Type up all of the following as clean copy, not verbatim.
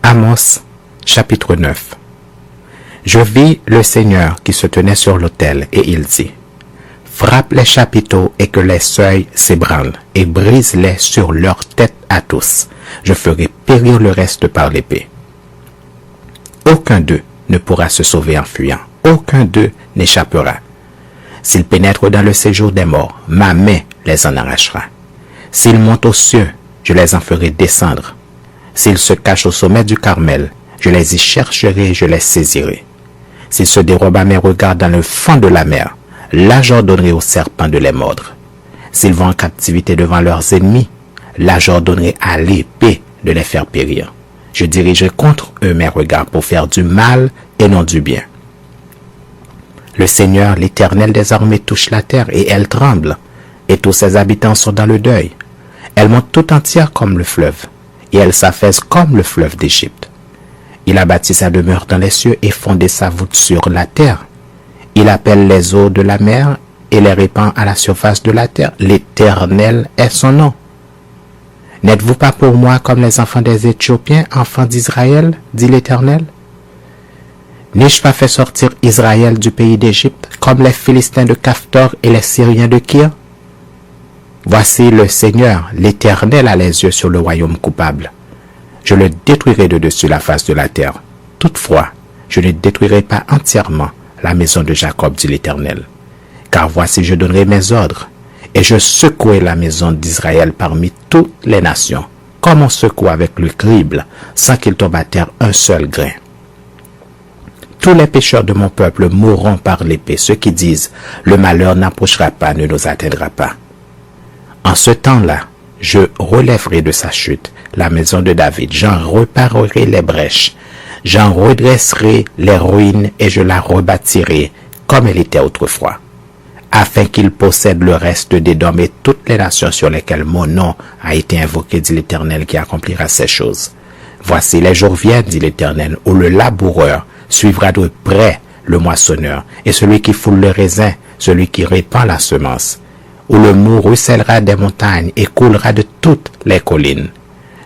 Amos, chapitre 9. Je vis le Seigneur qui se tenait sur l'autel, et il dit, frappe les chapiteaux et que les seuils s'ébranlent, et brise-les sur leur tête à tous. Je ferai périr le reste par l'épée. Aucun d'eux ne pourra se sauver en fuyant, aucun d'eux n'échappera. S'ils pénètrent dans le séjour des morts, ma main les en arrachera. S'ils montent aux cieux, je les en ferai descendre. S'ils se cachent au sommet du Carmel, je les y chercherai et je les saisirai. S'ils se dérobent à mes regards dans le fond de la mer, là j'ordonnerai aux serpents de les mordre. S'ils vont en captivité devant leurs ennemis, là j'ordonnerai à l'épée de les faire périr. Je dirigerai contre eux mes regards pour faire du mal et non du bien. Le Seigneur, l'Éternel des armées, touche la terre et elle tremble, et tous ses habitants sont dans le deuil. Elle monte tout entière comme le fleuve, et elle s'affaisse comme le fleuve d'Égypte. Il a bâti sa demeure dans les cieux et fondé sa voûte sur la terre. Il appelle les eaux de la mer et les répand à la surface de la terre. L'Éternel est son nom. N'êtes-vous pas pour moi comme les enfants des Éthiopiens, enfants d'Israël, dit l'Éternel? N'ai-je pas fait sortir Israël du pays d'Égypte, comme les Philistins de Caphtor et les Syriens de Kir? Voici le Seigneur, l'Éternel a les yeux sur le royaume coupable. Je le détruirai de dessus la face de la terre. Toutefois, je ne détruirai pas entièrement la maison de Jacob, dit l'Éternel. Car voici, je donnerai mes ordres, et je secouerai la maison d'Israël parmi toutes les nations, comme on secoue avec le crible, sans qu'il tombe à terre un seul grain. Tous les pécheurs de mon peuple mourront par l'épée, ceux qui disent, le malheur n'approchera pas, ne nous atteindra pas. En ce temps-là, je relèverai de sa chute la maison de David, j'en reparerai les brèches, j'en redresserai les ruines et je la rebâtirai comme elle était autrefois, afin qu'il possède le reste d'Édom et toutes les nations sur lesquelles mon nom a été invoqué, dit l'Éternel qui accomplira ces choses. Voici les jours viennent, dit l'Éternel, où le laboureur suivra de près le moissonneur, et celui qui foule le raisin, celui qui répand la semence, où le mou ruissellera des montagnes et coulera de toutes les collines.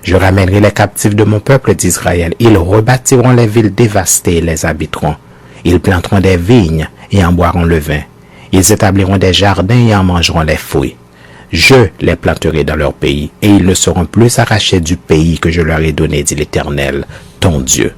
Je ramènerai les captifs de mon peuple d'Israël. Ils rebâtiront les villes dévastées et les habiteront. Ils planteront des vignes et en boiront le vin. Ils établiront des jardins et en mangeront les fruits. Je les planterai dans leur pays et ils ne seront plus arrachés du pays que je leur ai donné, dit l'Éternel, ton Dieu.